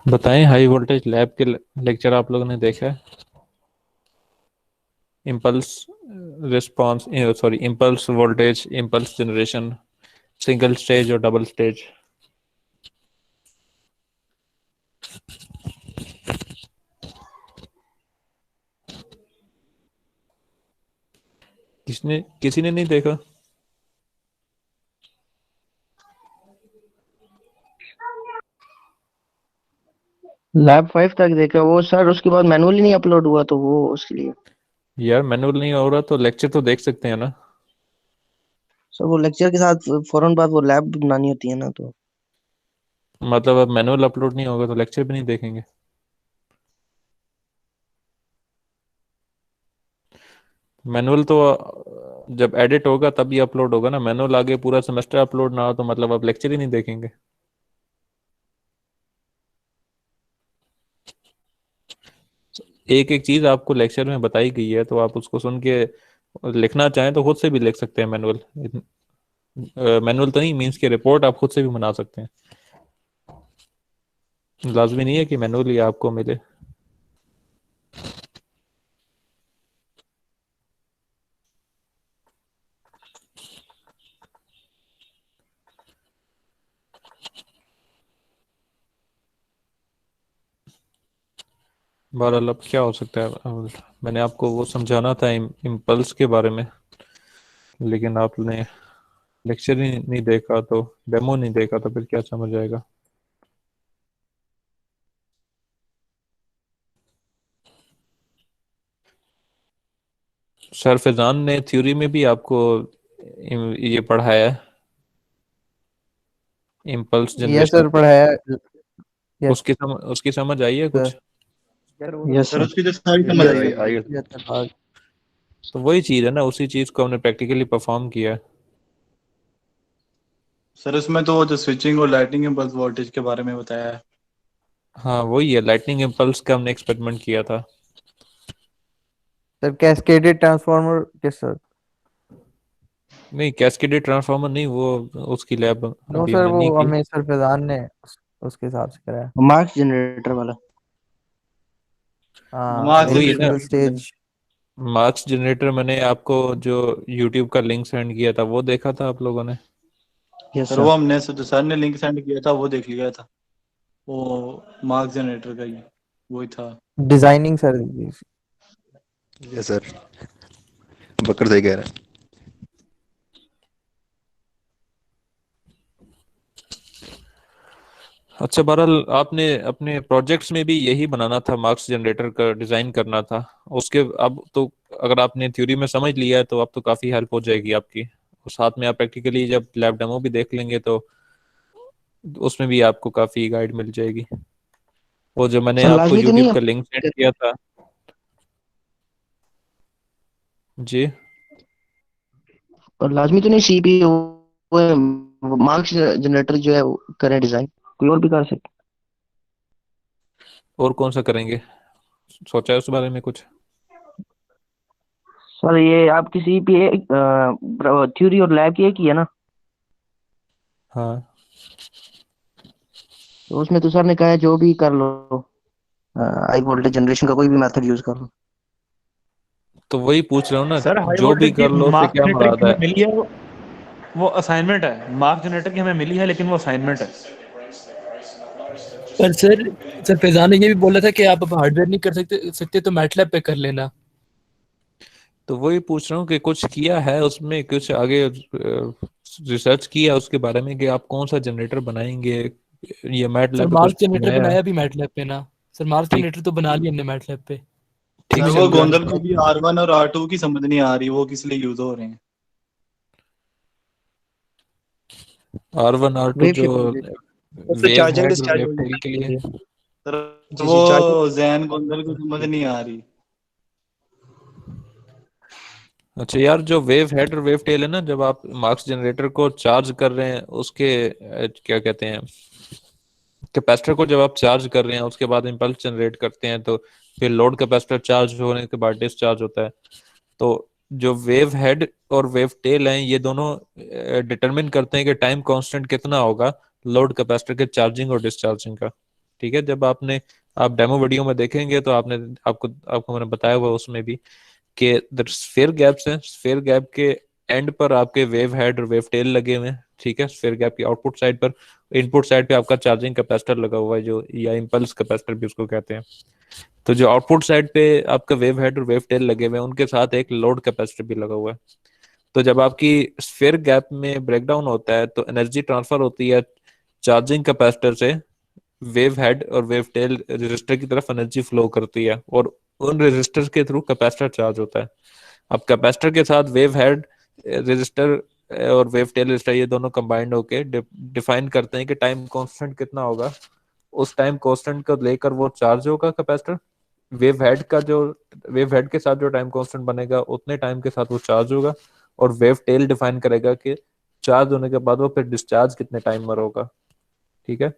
बताएं, high voltage lab के lecture आप लोगों ने देखा है? Impulse response, sorry, impulse voltage, impulse generation, single stage और डबल स्टेज। किसी ने नहीं देखा? लैब 5 तक देखा वो सर, उसके बाद मैनुअली नहीं अपलोड हुआ तो वो उसके लिए। यार मैनुअल नहीं हो रहा तो लेक्चर तो देख सकते हैं ना। सर वो लेक्चर के साथ फौरन बाद वो लैब बनानी होती है ना, तो मतलब अब मैनुअल अपलोड नहीं होगा तो लेक्चर भी नहीं देखेंगे? मैनुअल तो जब एडिट होगा तभी अपलोड होगा ना। मैनुअल आगे पूरा सेमेस्टर अपलोड ना हो तो मतलब आप लेक्चर ही नहीं देखेंगे? एक एक चीज आपको लेक्चर में बताई गई है तो आप उसको सुन के लिखना चाहें तो खुद से भी लिख सकते हैं मैनुअल। मैनुअल तो नहीं, मीन्स की रिपोर्ट आप खुद से भी बना सकते हैं। लाजमी नहीं है कि मैनुअल ही आपको मिले। बहरहाल अब क्या हो सकता है। अब मैंने आपको वो समझाना था इम्पल्स के बारे में, लेकिन आपने लेक्चर ही नहीं देखा तो, डेमो नहीं देखा तो फिर क्या समझ आएगा। सर फैजान ने थ्योरी में भी आपको ये पढ़ाया है, इम्पल्स यस जनरेशन। सर पढ़ाया। यस उसकी समझ आई है सर। कुछ? Yes sir sir. उसकी तो सारी समझ यस आई है। सर। Yes sir. तो वही चीज़ है ना, उसी चीज़ को हमने प्रैक्टिकली परफॉर्म किया है। सर उसमें तो वो जो स्विचिंग और लाइटिंग इम्पल्स वोल्टेज के बारे में बताया है। हाँ वही है, लाइटनिंग इम्पल्स का हमने एक्सपेरिमेंट किया था। Sir cascaded transformer. Yes sir. नहीं, कैस्केडेड ट्रांसफार्मर नहीं, वो उसकी लैब नो अभी सर, हमने वो नहीं की। हमें सर फैजान ने उसके हिसाब से कराया। मार्क्स जनरेटर वाला। हाँ मार्क्स वही है ना। Single generator. Stage. Marks generator मैंने आपको जो यूट्यूब का लिंक सेंड किया था वो देखा था आप लोगों ने? यस सर वो सर। हमने जो सर ने लिंक सेंड किया था वो देख लिया था। वो मार्क्स जनरेटर का ही वही था। Designing sir. यस सर, बकर सही कह रहा है। अच्छा, बहरहाल आपने अपने प्रोजेक्ट्स में भी यही बनाना था, मार्क्स जनरेटर का डिजाइन करना था। उसके अब तो अगर आपने थ्योरी में समझ लिया है तो अब तो काफी हेल्प हो जाएगी आपकी। और साथ में आप प्रैक्टिकली जब लैब डेमो भी देख लेंगे तो उसमें भी आपको काफी गाइड मिल जाएगी। वो जो मैंने सर आपको लाजमी तो यूट्यूब नहीं का लिंक सेंड किया था। जी। और लाजमी तो नहीं सीपीयू मार्क्स जनरेटर जो है वो करें डिजाइन, कोई और भी कर सकते। और कौन सा करेंगे, सोचा है उस बारे में कुछ? सर ये आपकी सीपीए थ्योरी और लैब की एक ही है ना? हाँ तो उसमें तो सर ने कहा है जो भी कर लो, हाई वोल्टेज जनरेशन का कोई भी मेथड यूज कर लो। तो वही पूछ रहा हूँ ना, सर हाई जो भी वोल्टेज की कर लो से मार्क क्या जनरेटर की मुराद है? हमें मिली है, वो असाइनमेंट है। मार्क जनरेटर की हमें मिली है लेकिन वो असाइनमेंट है। पर सर फैजान ने ये भी बोला था कि आप अब हार्डवेयर नहीं कर सकते तो मैटलैब पे कर लेना। तो वही पूछ रहा हूँ कि कुछ किया है उसमें, कुछ आगे रिसर्च किया उसके बारे में कि आप कौन सा जनरेटर बनाएंगे? ये सर मैटलैब पे कुछ मार्क जनरेटर बनाया है? बनाया भी मैटलैब पे ना। सर मार्क ठीक, जनरेटर तो बना लिया हमने मैटलैब पे। ठीक सर वो चल रहा गोंदल को है। भी R1 और R2 की समझ नहीं आ रही, वो किस लिए यूज हो रहे हैं। R1 R2 वेव जो शिफ्ट। उससे वेव चार्जिंग हेड और डिस्चार्ज वेव हो टेल के लिए। जाती है। सर जी वो जी, चार्जिंग। जैन गोंदल को समझ नहीं आ रही। अच्छा यार, जो वेव हेड और वेव टेल है ना, जब आप मार्क्स जनरेटर को चार्ज कर रहे हैं उसके क्या कहते हैं, कैपेसिटर को जब आप चार्ज कर रहे हैं उसके बाद इंपल्स जनरेट करते हैं तो फिर लोड कैपेसिटर चार्ज होने के बाद डिस्चार्ज होता है। तो जो वेव हेड और वेव टेल हैं ये दोनों डिटरमिन करते हैं कि टाइम कांस्टेंट कितना होगा लोड कैपेसिटर के चार्जिंग और डिस्चार्जिंग का। ठीक है, जब आप डेमो वीडियो में देखेंगे तो आपको आपको मैंने बताया हुआ उसमें भी कि स्फीयर गैप्स हैं, स्फीयर गैप के एंड पर आपके वेव हेड और वेव टेल लगे हुए हैं। ठीक है, स्फीयर गैप की आउटपुट साइड पर, इनपुट साइड पे आपका चार्जिंग कैपेसिटर लगा हुआ है, जो या इम्पल्स कैपेसिटर भी उसको कहते हैं। तो जो आउटपुट साइड पे आपका वेव हेड और वेव टेल लगे हुए हैं, उनके साथ एक लोड कैपेसिटर भी लगा हुआ है। तो जब आपकी स्फीयर गैप में ब्रेकडाउन होता है तो एनर्जी ट्रांसफर होती है चार्जिंग कैपेसिटर से वेव हेड और वेव टेल रजिस्टर की तरफ एनर्जी फ्लो करती है, और उन रजिस्टर के थ्रू कैपेसिटर चार्ज होता है। अब कैपेसिटर के साथ वेव हेड रजिस्टर और वेव टेल रजिस्टर ये दोनों कंबाइंड होके डिफाइन करते हैं कि टाइम कांस्टेंट कितना होगा। उस टाइम कांस्टेंट को लेकर वो चार्ज होगा कैपेसिटर। वेव हेड का जो वेव हेड के साथ जो टाइम कांस्टेंट बनेगा उतने टाइम के साथ वो चार्ज होगा, और वेव टेल डिफाइन करेगा कि चार्ज होने के बाद वो फिर डिस्चार्ज कितने टाइम पर होगा। ठीक है,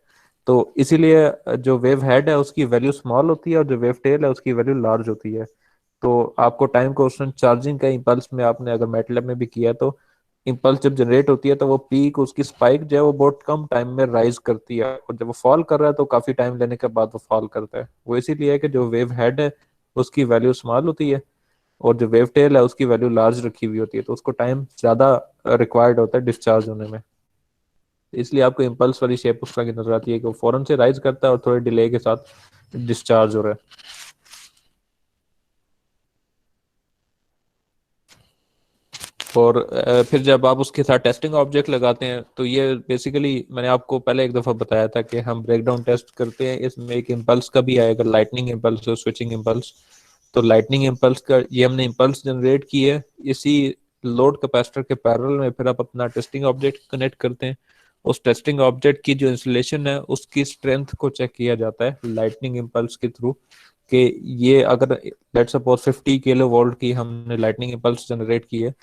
तो इसीलिए जो वेव हेड है उसकी वैल्यू स्मॉल होती है और जो वेव टेल है उसकी वैल्यू लार्ज होती है। तो आपको टाइम कांस्टेंट चार्जिंग का इम्पल्स में आपने अगर मैटलैब में भी किया तो इम्पल्स जब जनरेट होती है तो वो पीक उसकी स्पाइक जो है वो बहुत कम टाइम में राइज करती है, और जब वो फॉल कर रहा है तो काफी टाइम लेने के बाद वो फॉल करता है। वो इसीलिए है कि जो वेव हेड है उसकी वैल्यू स्मॉल होती है और जो वेव टेल है उसकी वैल्यू लार्ज रखी हुई होती है, तो उसको टाइम ज्यादा रिक्वायर्ड होता है डिस्चार्ज होने में। इसलिए आपको इम्पल्स वाली शेप उस तरह की नजर आती है कि वो फौरन से राइज करता है और थोड़े डिले के साथ डिस्चार्ज हो रहा है। और फिर जब आप उसके साथ टेस्टिंग ऑब्जेक्ट लगाते हैं तो ये बेसिकली मैंने आपको पहले एक दफ़ा बताया था कि हम ब्रेकडाउन टेस्ट करते हैं, इसमें एक इम्पल्स का भी आएगा, लाइटनिंग इम्पल्स और स्विचिंग इम्पल्स। तो लाइटनिंग इम्पल्स का ये हमने इम्पल्स जनरेट की है इसी लोड कैपेसिटर के पैरेलल में, फिर आप अपना टेस्टिंग ऑब्जेक्ट कनेक्ट करते हैं। उस टेस्टिंग ऑब्जेक्ट की जो इंसुलेशन है उसकी स्ट्रेंथ को चेक किया जाता है लाइटनिंग इम्पल्स के थ्रू, कि ये अगर लेट्स सपोज 50 किलो वोल्ट की हमने लाइटनिंग इम्पल्स जनरेट की है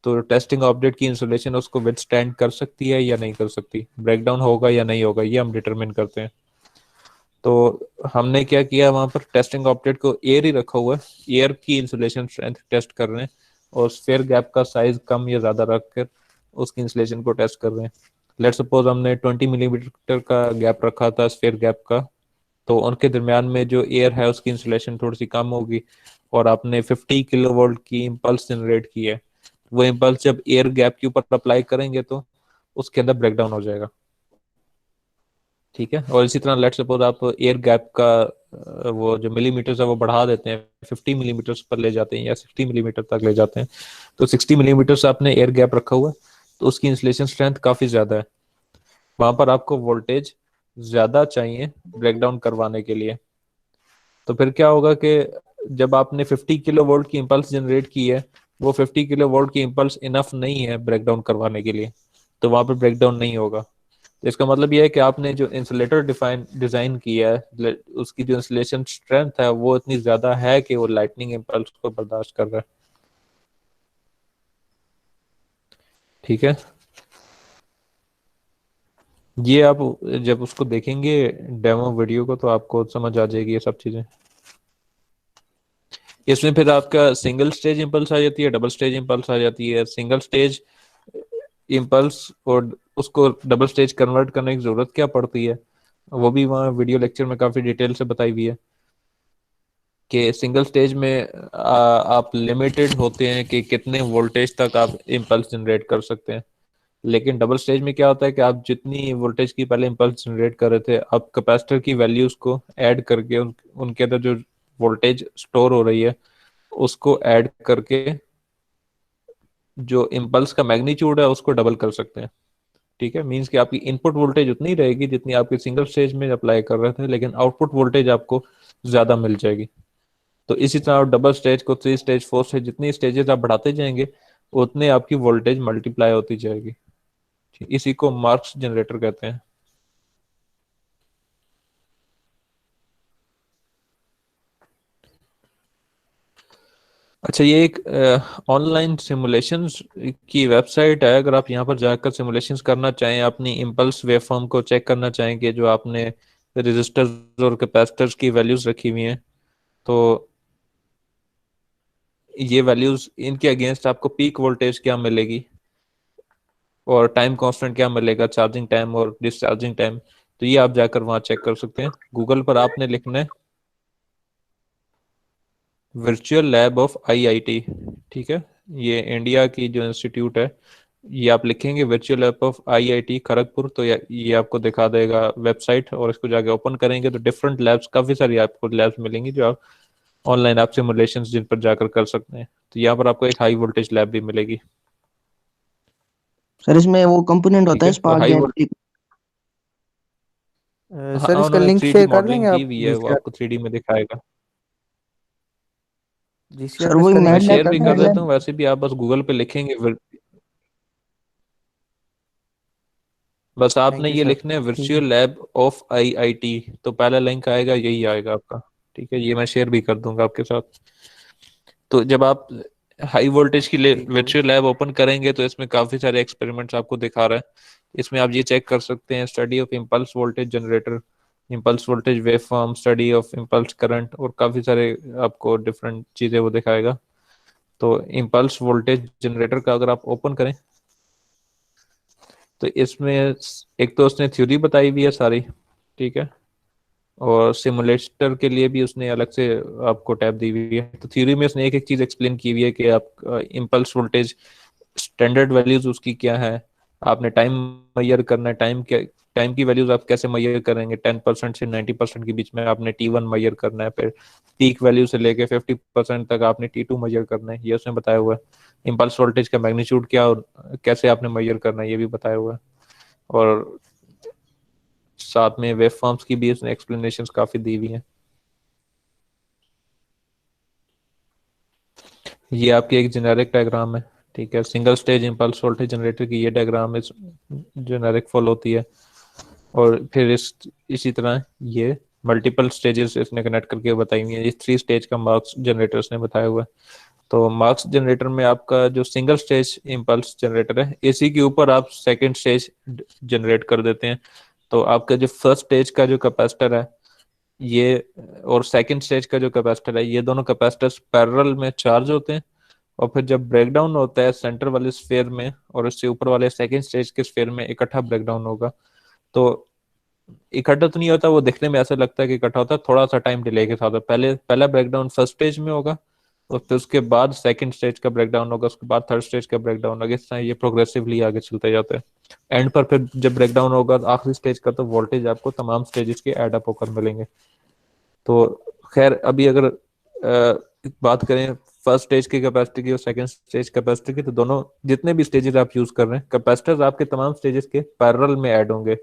तो टेस्टिंग ऑब्जेक्ट की इंसुलेशन उसको विथस्टैंड कर सकती है या नहीं कर सकती, ब्रेकडाउन होगा या नहीं होगा, ये हम डिटरमिन करते हैं। तो हमने क्या किया, वहां पर टेस्टिंग ऑब्जेक्ट को एयर ही रखा हुआ है, एयर की इंसुलेशन स्ट्रेंथ टेस्ट कर रहे हैं और स्फीयर गैप का साइज कम या ज्यादा रखकर उसकी इंसुलेशन को टेस्ट कर रहे हैं। लेट सपोज हमने 20 मिलीमीटर का गैप रखा था स्फीयर गैप का, तो उनके दरमियान में जो एयर है उसकी इंसुलेशन थोड़ी सी कम होगी, और आपने 50 किलो वोल्ट की इम्पल्स जनरेट की है, वो इम्पल्स जब एयर गैप के ऊपर अप्लाई करेंगे तो उसके अंदर ब्रेकडाउन हो जाएगा। ठीक है, और इसी तरह लेट सपोज आप एयर गैप का वो जो मिलीमीटर है वो बढ़ा देते हैं, 50 मिलीमीटर पर ले जाते हैं या 60 मिलीमीटर तक ले जाते हैं, तो 60 मिलीमीटर से आपने एयर गैप रखा हुआ है तो उसकी इंसुलेशन स्ट्रेंथ काफी ज्यादा है, वहां पर आपको वोल्टेज ज्यादा चाहिए ब्रेकडाउन करवाने के लिए। तो फिर क्या होगा कि जब आपने 50 किलो वोल्ट की इम्पल्स जनरेट की है, वो 50 किलो वोल्ट की इम्पल्स इनफ नहीं है ब्रेकडाउन करवाने के लिए, तो वहां पर ब्रेकडाउन नहीं होगा। तो इसका मतलब यह है कि आपने जो इंसुलेटर डिजाइन किया है उसकी जो इंसुलेशन स्ट्रेंथ है वो इतनी ज्यादा है कि वो लाइटनिंग इम्पल्स को बर्दाश्त कर रहा है। ठीक है, ये आप जब उसको देखेंगे डेमो वीडियो को तो आपको समझ आ जाएगी ये सब चीजें। इसमें फिर आपका सिंगल स्टेज इम्पल्स आ जाती है, डबल स्टेज इम्पल्स आ जाती है। सिंगल स्टेज इम्पल्स और उसको डबल स्टेज कन्वर्ट करने की जरूरत क्या पड़ती है, वो भी वहाँ वीडियो लेक्चर में काफी डिटेल से बताई हुई है कि सिंगल स्टेज में आप लिमिटेड होते हैं कि कितने वोल्टेज तक आप इम्पल्स जनरेट कर सकते हैं। लेकिन डबल स्टेज में क्या होता है कि आप जितनी वोल्टेज की पहले इम्पल्स जनरेट कर रहे थे, आप कैपेसिटर की वैल्यूज को ऐड करके उनके अंदर जो वोल्टेज स्टोर हो रही है उसको ऐड करके जो इम्पल्स का मैग्नीट्यूड है उसको डबल कर सकते हैं। ठीक है, मींस कि आपकी इनपुट वोल्टेज उतनी रहेगी जितनी आपके सिंगल स्टेज में अप्लाई कर रहे थे, लेकिन आउटपुट वोल्टेज आपको ज्यादा मिल जाएगी। तो इसी तरह आप डबल स्टेज को 3 स्टेज 4 स्टेज जितनी स्टेजेस आप बढ़ाते जाएंगे उतने आपकी वोल्टेज मल्टीप्लाई होती जाएगी। इसी को मार्क्स जनरेटर कहते हैं। अच्छा, ये एक ऑनलाइन सिमुलेशंस की वेबसाइट है, अगर आप यहाँ पर जाकर सिमुलेशंस करना चाहें, अपनी इम्पल्स वेवफॉर्म को चेक करना चाहें कि जो आपने रेजिस्टर्स और कैपेसिटर्स की वैल्यूज रखी हुई हैं, तो ये वैल्यूज इनके अगेंस्ट आपको पीक वोल्टेज क्या मिलेगी और टाइम कांस्टेंट क्या मिलेगा, चार्जिंग टाइम और डिस्चार्जिंग टाइम, तो ये आप जाकर वहां चेक कर सकते हैं। गूगल पर आपने लिखना है वर्चुअल लैब ऑफ आईआईटी, ठीक है, ये इंडिया की जो इंस्टीट्यूट है, ये आप लिखेंगे virtual lab of IIT Kharagpur, तो ये आपको दिखा देगा वेबसाइट, और इसको जाके ओपन करेंगे तो डिफरेंट लैब्स, काफी सारी आपको लैब्स मिलेंगी जो आप ऑनलाइन आप सिमुलेशन जिन पर जाकर कर सकते हैं। तो यहाँ पर आपको एक हाई वोल्टेज लैब भी मिलेगी। सर इसमें वो कंपोनेंट ठीक होता है है, तो स्पार्क हाई जेट। हाँ, सर इसका उन्होंने लिंक 3D शेयर कर देंगे मॉडलिंग की आप हुई है, वो जीसीआर आपको 3D में दिखाएगा। जीसीआर सर में वही इसका मैं लिंक शेयर शेयर मैटलैब कर भी देंगे कर सर। देता हूँ, वैसे भी आप बस गूगल पे लिखेंगे बस थैंक आपने यू ये सर। लिखना है ठीक है। वर्चुअल लैब ऑफ आईआईटी, तो पहला लिंक आएगा, यही आएगा आपका। ठीक है, ये मैं शेयर भी कर दूंगा आपके साथ। तो जब आप हाई वोल्टेज की ठीक हो गया। वर्चुअल लैब ओपन करेंगे तो इसमें काफी सारे एक्सपेरिमेंट्स आपको दिखा रहा है। इसमें आप ये चेक कर सकते हैं study of impulse voltage generator, impulse voltage wave form, study of impulse current, और काफी सारे आपको डिफरेंट चीजें वो दिखाएगा। तो इम्पल्स वोल्टेज जनरेटर का अगर आप ओपन करें तो इसमें एक तो उसने थ्योरी बताई हुई है सारी, ठीक है, और सिमुलेटर के लिए भी उसने अलग से आपको टैब दी हुई है। तो थ्योरी में उसने एक एक चीज एक्सप्लेन की हुई है कि आप इम्पल्स वोल्टेज स्टैंडर्ड वैल्यूज उसकी क्या है, आपने टाइम मैयर करना है, टाइम की वैल्यूज आप कैसे मैयर करेंगे, 10% से 90% के बीच में आपने T1 मैयर करना है, फिर पीक वैल्यू से लेके 50% तक आपने T2 मैयर करना है, ये उसने बताया हुआ है। इम्पल्स वोल्टेज का मैग्नीट्यूड क्या और कैसे आपने मैयर करना है, ये भी बताया हुआ है। और साथ में वेव फॉर्म्स की भी इसने एक्सप्लेनेशन काफी दी हुई है। ये आपकी एक जेनेरिक डायग्राम है, ठीक है, single stage impulse voltage generator की ये डायग्राम इस जेनेरिक फॉलो होती है। और फिर इसी तरह ये मल्टीपल स्टेजेस इसने कनेक्ट करके बताई हुई है। ये 3 स्टेज का मार्क्स जनरेटर इसने बताया हुआ है। तो मार्क्स जनरेटर में आपका जो सिंगल स्टेज इम्पल्स जनरेटर है, इसी के ऊपर आप सेकेंड स्टेज जनरेट कर देते हैं। तो आपका जो फर्स्ट स्टेज का जो कैपेसिटर है ये, और सेकंड स्टेज का जो कैपेसिटर है, ये दोनों कैपेसिटर्स पैरेलल में चार्ज होते हैं। और फिर जब ब्रेकडाउन होता है सेंटर वाले स्फीयर में और उससे ऊपर वाले सेकंड स्टेज के स्फीयर में इकट्ठा ब्रेकडाउन होगा। तो इकट्ठा तो नहीं होता, वो दिखने में ऐसा लगता है कि इकट्ठा होता है, थोड़ा सा टाइम डिले के साथ। पहला ब्रेकडाउन फर्स्ट स्टेज में होगा, और फिर उसके बाद सेकंड स्टेज का ब्रेकडाउन होगा, उसके बाद थर्ड स्टेज का ब्रेकडाउन होगा। इस तरह ये प्रोग्रेसिवली आगे चलते जाते हैं। एंड पर फिर जब ब्रेकडाउन होगा तो आखिरी स्टेज का, तो वोल्टेज आपको तमाम स्टेजेस के एड अप होकर मिलेंगे। तो खैर अभी अगर बात करें फर्स्ट स्टेज की कैपेसिटी की और सेकंड स्टेज कैपेसिटी की, तो दोनों जितने भी स्टेजेस आप यूज कर रहे हैं, कैपेसिटर्स आपके तमाम स्टेजेस के पैरेलल में ऐड होंगे।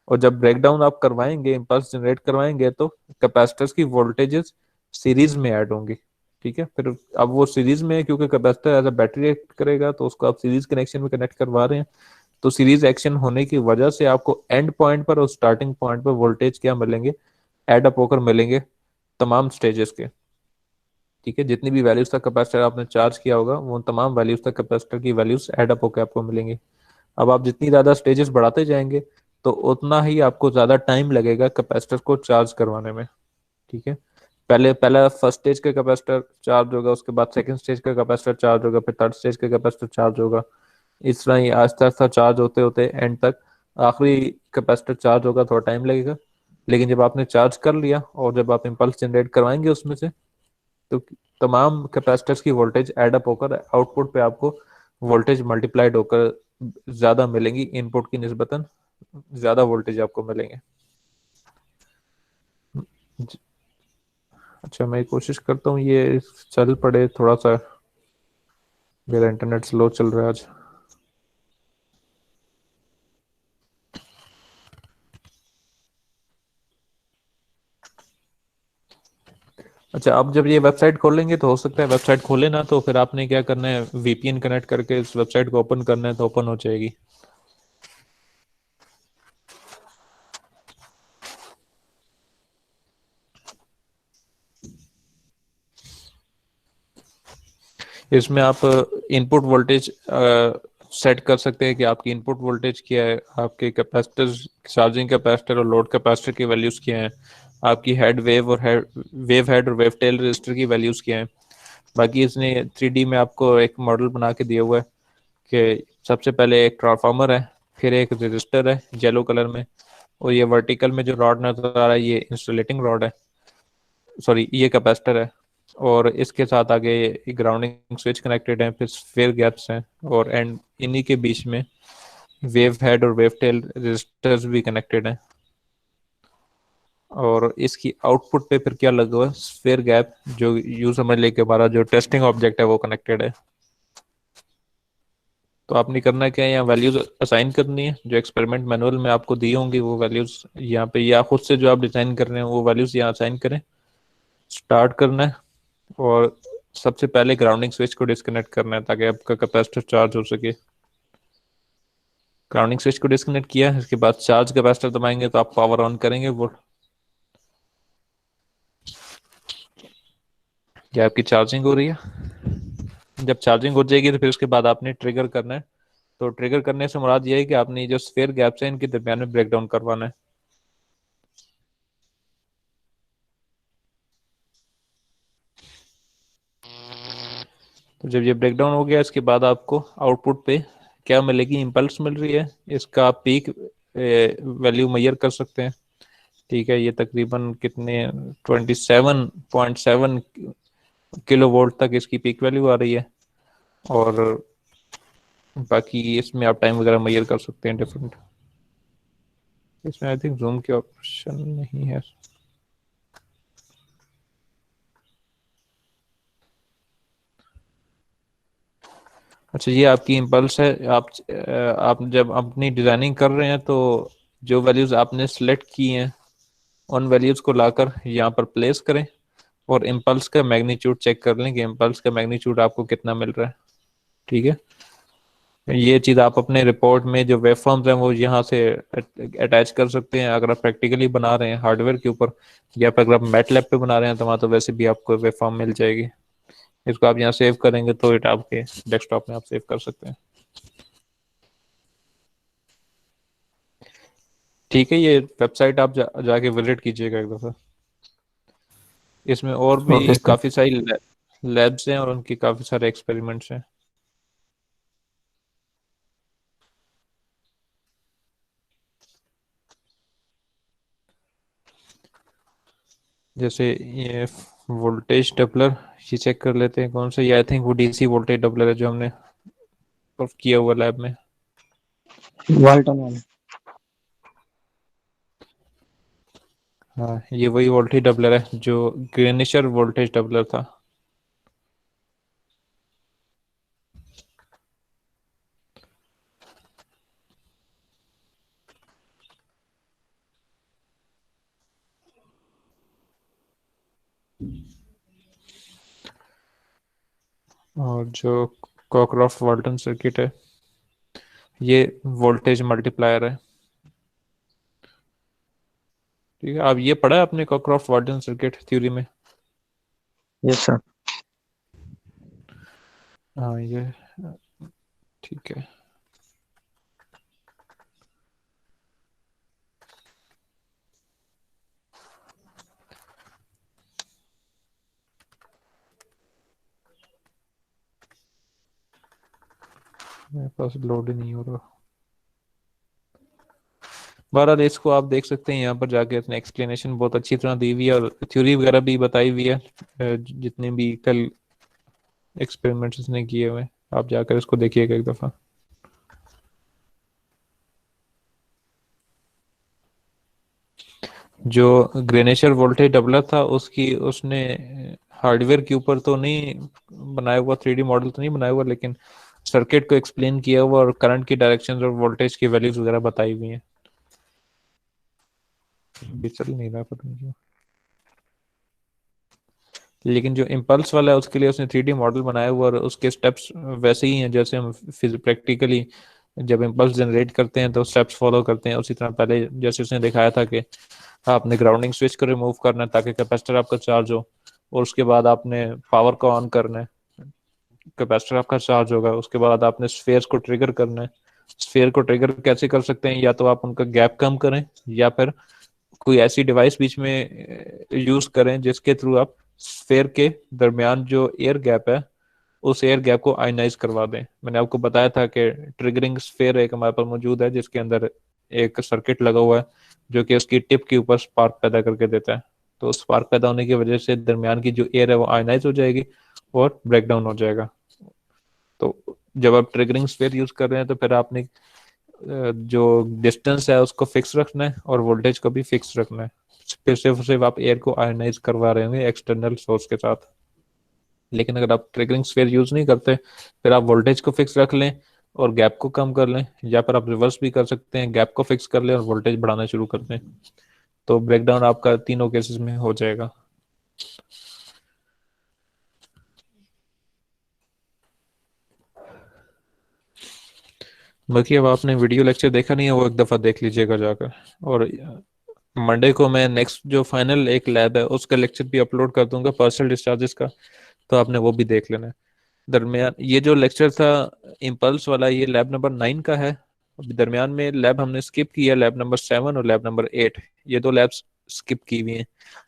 और जब ब्रेकडाउन आप करवाएंगे, इम्पल्स जनरेट करवाएंगे, तो कैपेसिटर्स की वोल्टेजेस सीरीज में ऐड होंगी। ठीक है, फिर अब वो सीरीज में है क्योंकि capacitor as a battery act करेगा, तो उसको आप सीरीज कनेक्शन में कनेक्ट करवा रहे हैं। तो सीरीज एक्शन होने की वजह से आपको एंड पॉइंट पर और स्टार्टिंग पॉइंट पर वोल्टेज क्या मिलेंगे, एड अप होकर मिलेंगे तमाम स्टेजेस के। ठीक है, जितनी भी वैल्यूज तक कैपेसिटर आपने चार्ज किया होगा, वो तमाम वैल्यूज तक कैपेसिटर की वैल्यूज एड अप होकर आपको मिलेंगी। अब आप जितनी ज्यादा स्टेजेस बढ़ाते जाएंगे तो उतना ही आपको ज्यादा टाइम लगेगा कैपेसिटर को चार्ज करवाने में। ठीक है, पहला फर्स्ट स्टेज का कैपेसिटर चार्ज होगा, उसके बाद सेकंड स्टेज का कैपेसिटर चार्ज होगा, फिर थर्ड स्टेज का कैपेसिटर चार्ज होगा। इस तरह ही आहिस्ता आहिस्ता चार्ज होते होते एंड तक आखिरी कैपेसिटर चार्ज होगा, थोड़ा टाइम लगेगा। लेकिन जब आपने चार्ज कर लिया और जब आप इम्पल्स जनरेट करवाएंगे उसमें से, तो तमाम कैपेसिटर्स की वोल्टेज एड अप होकर आउटपुट पे आपको वोल्टेज मल्टीप्लाइड होकर ज्यादा मिलेंगी, इनपुट की निस्बतन ज्यादा वोल्टेज आपको मिलेंगे। अच्छा, मैं कोशिश करता हूँ ये चल पड़े थोड़ा सा, मेरा इंटरनेट स्लो चल रहा है आज। अच्छा, आप जब ये वेबसाइट खोलेंगे तो हो सकता है वेबसाइट खोले ना, तो फिर आपने क्या करना है, वीपीएन कनेक्ट करके इस वेबसाइट को ओपन करना है, तो ओपन हो जाएगी। इसमें आप इनपुट वोल्टेज सेट कर सकते हैं कि आपकी इनपुट वोल्टेज क्या है, आपके कैपेसिटर, चार्जिंग कैपेसिटर और लोड कैपेसिटर की वैल्यूज क्या है, आपकी हेड वेव और वेव और वेव टेल रजिस्टर की वैल्यूज क्या है। बाकी इसने 3D में आपको एक मॉडल बना के दिया हुआ है कि सबसे पहले एक ट्रांसफार्मर है, फिर एक रजिस्टर है येलो कलर में, और ये वर्टिकल में जो रॉड नजर आ रहा है ये इंसुलेटिंग रॉड है, सॉरी ये कैपेसिटर है। और इसके साथ आगे ग्राउंडिंग स्विच कनेक्टेड है, फिर स्फीयर गैप्स हैं, और एंड इन्हीं के बीच में वेव हेड और वेव टेल रेजिस्टर्स भी कनेक्टेड हैं। और इसकी आउटपुट पे फिर क्या लगा हुआ है, स्फीयर गैप, जो यूं समझ ले के हमारा जो टेस्टिंग ऑब्जेक्ट है वो कनेक्टेड है। तो आपने करना क्या है, यहाँ वैल्यूज असाइन करनी है, जो एक्सपेरिमेंट मैनुअल में आपको दी होंगी वो वैल्यूज यहाँ पे, या खुद से जो आप डिजाइन कर रहे हैं वो वैल्यूज यहाँ असाइन करें। स्टार्ट करना है और सबसे पहले ग्राउंडिंग स्विच को डिस्कनेक्ट करना है ताकि आपका कैपेसिटर चार्ज हो सके। ग्राउंडिंग स्विच को डिस्कनेक्ट किया, इसके बाद चार्ज कैपेसिटर दबाएंगे तो आप पावर ऑन करेंगे वो, ये आपकी चार्जिंग हो रही है। जब चार्जिंग हो जाएगी तो फिर उसके बाद आपने ट्रिगर करना है। तो ट्रिगर करने से मुराद ये है कि आपने जो स्फीयर गैप्स हैं इनके दरमियान में ब्रेकडाउन करवाना है। तो जब ये ब्रेकडाउन हो गया इसके बाद आपको आउटपुट पे क्या मिलेगी, इम्पल्स मिल रही है। इसका पीक वैल्यू मेजर कर सकते हैं। ठीक है, ये तकरीबन कितने 27.7 किलो वोल्ट तक इसकी पीक वैल्यू आ रही है। और बाकी इसमें आप टाइम वगैरह मेजर कर सकते हैं डिफरेंट। इसमें आई थिंक जूम के ऑप्शन नहीं है। अच्छा, ये आपकी इम्पल्स है। आप जब अपनी डिजाइनिंग कर रहे हैं तो जो वैल्यूज आपने सेलेक्ट की हैं उन वैल्यूज को लाकर यहाँ पर प्लेस करें और इम्पल्स का मैग्नीट्यूड चेक कर लें कि इम्पल्स का मैग्नीट्यूड आपको कितना मिल रहा है। ठीक है, ये चीज़ आप अपने रिपोर्ट में जो वेब फॉर्म्स हैं वो यहाँ से अटैच कर सकते हैं अगर आप प्रैक्टिकली बना रहे हैं हार्डवेयर के ऊपर, या फिर अगर आप मैटलैब पे बना रहे हैं तो वहाँ तो वैसे भी आपको वेब फॉर्म मिल जाएगी। इसको आप यहाँ सेव करेंगे तो इट आपके डेस्कटॉप में आप सेव कर सकते हैं। ठीक है, ये वेबसाइट आप जाके विजिट कीजिएगा एक दफ़ा। इसमें और भी ओके सर। काफ़ी सारी लैब्स हैं और उनकी काफ़ी सारे एक्सपेरिमेंट्स हैं। जैसे ये वोल्टेज डबलर, ये चेक कर लेते हैं कौन सा, ये आई थिंक वो डीसी वोल्टेज डबलर है जो हमने किया हुआ लैब में। वाल्टन वाला। हाँ, ये वही वोल्टेज डबलर है जो ग्रेनिशर वोल्टेज डबलर था। और जो कॉकरॉफ्ट वाल्टन सर्किट है ये वोल्टेज मल्टीप्लायर है। ठीक है, अब ये पढ़ा है आपने कॉकरॉफ्ट वाल्टन सर्किट थ्योरी में? Yes sir. हाँ ये ठीक है। मेरे पास लोड ही नहीं हो रहा। बहरहाल इसको आप देख सकते हैं, यहाँ पर जाके अपने एक्सप्लेनेशन बहुत अच्छी तरह दी हुई है और थ्योरी वगैरह भी बताई हुई है। जितने भी कल एक्सपेरिमेंट्स इसने किए हुए हैं आप जाकर इसको देखिएगा एक दफ़ा। जो ग्रेनेशर वोल्टेज डबलर था उसकी उसने हार्डवेयर के ऊपर तो नहीं बनाया हुआ, 3D मॉडल तो नहीं बनाया हुआ, लेकिन सर्किट को एक्सप्लेन किया हुआ और करंट की डायरेक्शन और वोल्टेज की वैल्यूज वगैरह बताई हुई हैं। ये चल नहीं रहा पता नहीं क्यों। लेकिन जो इम्पल्स वाला है उसके लिए उसने 3D मॉडल बनाया हुआ और उसके स्टेप्स वैसे ही हैं जैसे हम प्रैक्टिकली जब इम्पल्स जनरेट करते हैं तो स्टेप्स फॉलो करते हैं उसी तरह। पहले जैसे उसने दिखाया था कि आपने ग्राउंडिंग स्विच को रिमूव करना है ताकि कैपेसिटर आपका चार्ज हो, और उसके बाद आपने पावर को ऑन करना है, कैपेसिटर आपका चार्ज होगा। उसके बाद आपने स्फीयर्स को ट्रिगर करना है। स्फीयर को ट्रिगर कैसे कर सकते हैं, या तो आप उनका गैप कम करें या फिर कोई ऐसी डिवाइस बीच में यूज करें जिसके थ्रू आप स्फीयर के दरमियान जो एयर गैप है उस एयर गैप को आयनाइज करवा दें। मैंने आपको बताया था कि ट्रिगरिंग स्फीयर एक हमारे पास मौजूद है जिसके अंदर एक सर्किट लगा हुआ है जो कि उसकी टिप के ऊपर स्पार्क पैदा करके देता है। तो स्पार्क पैदा होने की वजह से दरमियान की जो एयर है वो आयनाइज हो जाएगी और ब्रेक डाउन हो जाएगा। तो जब आप ट्रिगरिंग स्फीयर यूज कर रहे हैं तो फिर आपने जो डिस्टेंस है उसको फिक्स रखना है और वोल्टेज को भी फिक्स रखना है। फिर सिर्फ आप एयर को आयनाइज करवा रहे होंगे एक्सटर्नल सोर्स के साथ। लेकिन अगर आप ट्रिगरिंग स्फीयर यूज नहीं करते फिर आप वोल्टेज को फिक्स रख लें और गैप को कम कर लें, या फिर आप रिवर्स भी कर सकते हैं, गैप को फिक्स कर लें और वोल्टेज बढ़ाना शुरू कर दें। तो ब्रेकडाउन आपका तीनों केसेस में हो जाएगा। बाकी अब आपने वीडियो लेक्चर देखा नहीं है वो एक दफ़ा देख लीजिएगा जाकर। और मंडे को मैं नेक्स्ट जो फाइनल एक लैब है उसका लेक्चर भी अपलोड कर दूंगा पार्शियल डिस्चार्जेस का, तो आपने वो भी देख लेना है। दरमियान ये जो लेक्चर था इम्पल्स वाला ये लैब नंबर 9 का है। अभी दरमियान में लैब हमने स्किप किया, लैब नंबर 7 और लैब नंबर 8, ये दो लैब्स स्किप की हुई हैं।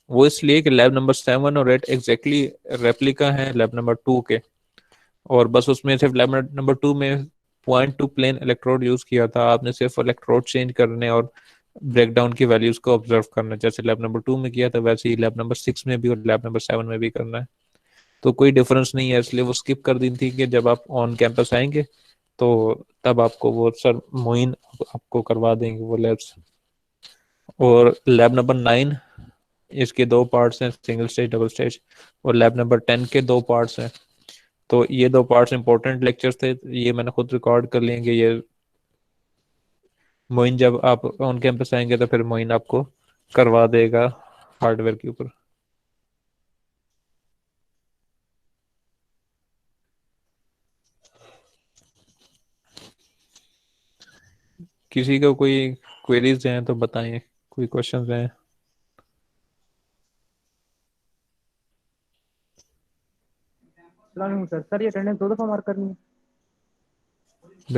वो इसलिए कि लैब नंबर 7 और 8 एग्जैक्टली रेप्लिका है लैब नंबर 2 के, और बस उसमें सिर्फ लैब नंबर 2 में point to plane electrode use किया था। आपने सिर्फ इलेक्ट्रोड चेंज करने और ब्रेकडाउन की वैल्यूज को ऑब्जर्व करना, जैसे लैब नंबर 2 में किया था वैसे ही लैब नंबर 6 में भी और लैब नंबर 7 में भी करना है। तो कोई डिफरेंस नहीं है, इसलिए वो स्किप कर दी थी कि जब आप ऑन कैंपस आएंगे तो तब आपको वो सर मोइन आपको करवा देंगे वो लैब्स। और लैब नंबर 9 इसके दो पार्ट्स हैं, सिंगल स्टेज डबल स्टेज, और लैब नंबर 10 के दो पार्ट्स हैं। तो ये दो पार्ट्स इंपॉर्टेंट लेक्चर्स थे, ये मैंने खुद रिकॉर्ड कर लेंगे। ये मोइन जब आप ऑन कैंपस आएंगे तो फिर मोइन आपको करवा देगा हार्डवेयर के ऊपर। किसी को कोई क्वेरीज हैं तो बताएं, कोई क्वेश्चंस हैं? सर सर ये अटेंडेंस 2 दफा मार्क करनी है?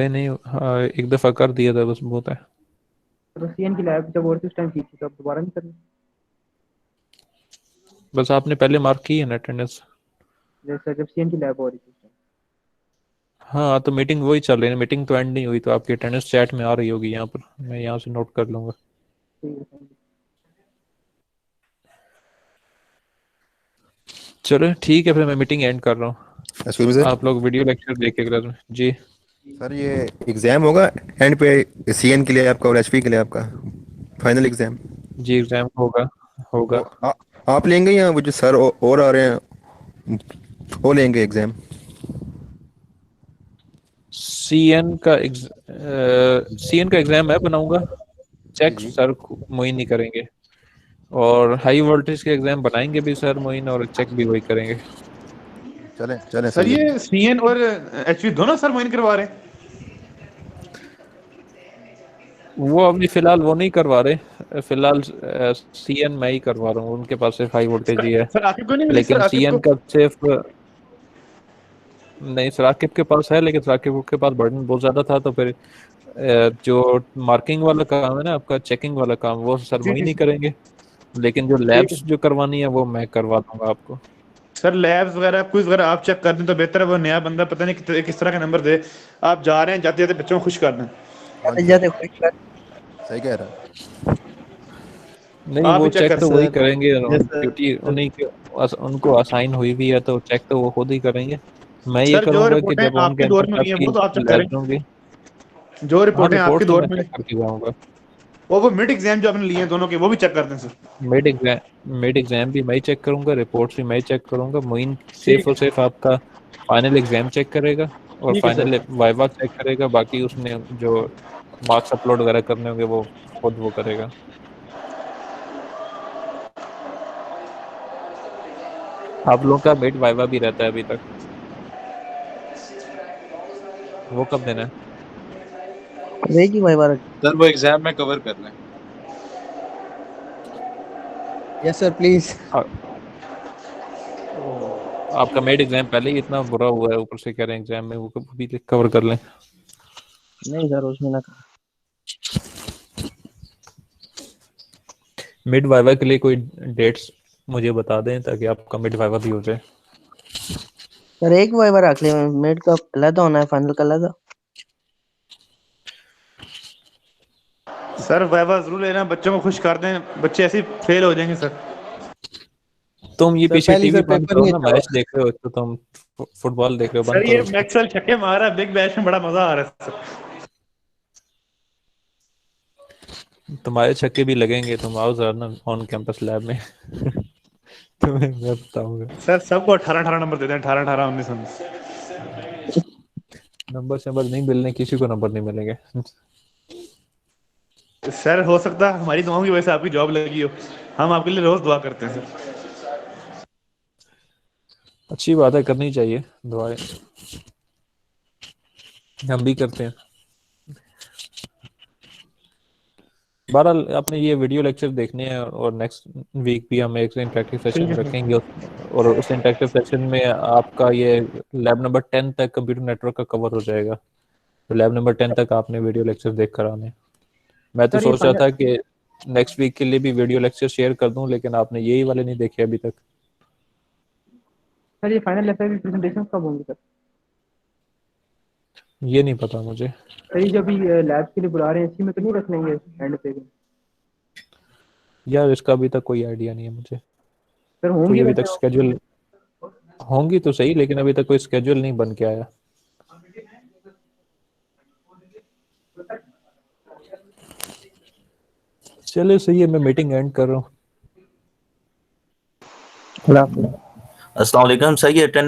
नहीं, हाँ, एक दफा कर दिया था बस, बहुत है। तो सीएन की लैब जब और उस टाइम की थी तो अब दोबारा नहीं करनी? बस आपने पहले मार्क की है ना अटेंडेंस। जैसे जब सीएन की लैब हो रही थी उस टाइम। हाँ तो मीटिंग वही चल रही है, मीटिंग तो एंड नहीं हुई, तो आपकी अटेंडेंस चैट में आ रही होगी यहाँ पर, मैं यहाँ से नोट कर लूंगा। ठीक है thank you। चलो ठीक है, फिर मैं मीटिंग एंड कर रहा हूँ। Excuse me sir. आप लोग वीडियो लेक्चर देख के क्लास में जी। सर ये एग्ज़ाम होगा एंड पे सीएन के लिए आपका और एचपी के लिए आपका फाइनल एग्ज़ाम? जी एग्जाम होगा होगा। वो आप लेंगे या वो जो सर और आ रहे हैं वो लेंगे एग्ज़ाम? सीएन का एग्जाम मैं बनाऊंगा, जी चेक जी। सर मोइन नहीं करेंगे। और हाई वोल्टेज के एग्जाम बनाएंगे भी सर मोइन, और चेक भी वही करेंगे। चलें चलें सर सही है। ये सीएन और एचपी दोनों सर मोइन करवा रहे हैं? वो अभी फिलहाल वो नहीं करवा रहे, फिलहाल सीएन मैं ही करवा रहा हूँ, उनके पास सिर्फ हाई वोल्टेज ही है। सर आकिब को नहीं मिली? सर लेकिन आकिब सीएन को? का सिर्फ नहीं, सराकिब के पास है, लेकिन सराकिब के पास बर्डन बहुत ज्यादा था, तो फिर जो मार्किंग वाला काम है ना आपका, चेकिंग वाला काम, वो सर जी वही जी नहीं जी, करेंगे। लेकिन जो ठीक है। लैब्स जो करवानी है वो मैं करवा दूंगा आपको। सर लैब्स वगैरह क्विज वगैरह आप चेक कर दें तो बेहतर है। वो नया बंदा पता नहीं किस तरह का नंबर दे। आप जा रहे हैं, जाते जाते बच्चों को खुश कर दें। हाँ जी जाते सर, खुश कर। सही कह रहा है। नहीं, आप वो भी चेक चेक कर तो वही सर करेंगे, जैसे। ड्यूटी उन्हीं के उनको असाइन हुई भी है, तो चेक तो वो खुद ही करेंगे। मैं ये सर जो करूंगा कि रिपोर्टें जब ऑन आपके दौर कैंपस में हुई हैं आपकी वो तो आप चेक करें। लैब्स होंगी। जो हाँ रिपोर्टें आपके रिपोर्ट्स तो दौर मैं में चेक हुई, करके जाऊंगा। वो मिड एग्जाम जो आपने लिए हैं दोनों के, वो भी चेक कर दें सर। मिड एग्जाम भी मैं ही चेक करूंगा, रिपोर्ट्स भी मैं ही चेक करूंगा। मोइन सिर्फ ठीक और है सिर्फ आपका फाइनल एग्जाम चेक करेगा और ठीक है सर। फाइनल वाइवा चेक करेगा, बाकी उसने जो मार्क्स अपलोड वगैरह करने होंगे वो खुद वो करेगा। आप लोगों का मिड वाइवा भी रहता है अभी तक, वो कब देना है? रहेगी भाई बार। सर वो एग्जाम में कवर कर लें। Yes sir please. आ- आपका मिड एग्जाम पहले ही इतना बुरा हुआ है, ऊपर से कह रहे हैं एग्जाम में वो भी कवर कर लें। नहीं सर उसमें ना। मिड वाइवा के लिए कोई डेट्स मुझे बता दें ताकि आपका मिड वाइवा भी हो जाए। सर एक भाई बार रख ले, मिड का अलग होना है, फाइनल का अलग। सर वाइवा जरूर लेना, बच्चों को खुश कर दें, बच्चे ऐसे ही फेल हो जाएंगे सर। तुम ये सर पीछे पहली टीवी सर बंद पेपर करो नहीं ना, अच्छा मैच हुआ। देख रहे हो तो तुम फुटबॉल देख रहे हो, बंद सर ये करो उसको। मैक्सवेल छक्के मार रहा है, बिग बैश में बड़ा मजा आ रहा है सर। तुम्हारे छक्के भी लगेंगे, तुम आओ जरा ना ऑन कैंपस लैब में। तुम्हें मैं बताऊंगा। सर सबको 18-18 नंबर देते हैं, 18-18, 19-19। नंबर नहीं मिलने, किसी को नंबर नहीं मिलेंगे। सर हो सकता है हमारी दुआओं की वजह से आपकी जॉब लगी हो, हम आपके लिए रोज दुआ करते हैं सर। अच्छी बात है, करनी चाहिए दुआएं, हम भी करते हैं। बहरहाल आपने ये वीडियो लेक्चर देखने हैं और नेक्स्ट वीक भी हम एक इंटरेक्टिव ठीक सेशन है सर। रखेंगे, और उस इंटरेक्टिव सेशन में आपका ये लैब नंबर 10 तक कंप्यूटर नेटवर्क का कवर हो जाएगा। तो लैब नंबर 10 तक आपने वीडियो लेक्चर देख कर आने। मैं तो सर ये सोच रहा फाइनल था कि नेक्स्ट वीक के लिए भी वीडियो लेक्चर शेयर कर दूं, लेकिन आपने यही वाले नहीं देखे अभी तक। सर ये फाइनल एफआई प्रेजेंटेशन कब होंगे सर? ये नहीं पता मुझे सर ये जब लैब के लिए बुला रहे हैं इसी में तो नहीं रख लेंगे एंड पे? यार, इसका अभी तक कोई आइडिया नहीं है मुझे। सर कोई होंगे अभी वैसे? तक स्केड्यूल होंगी तो सही, लेकिन अभी तक कोई स्केड्यूल नहीं बन के आया। चलो सही है, मैं मीटिंग एंड कर रहा हूँ। अस्सलाम वालेकुम सर, ये अटेंडेंस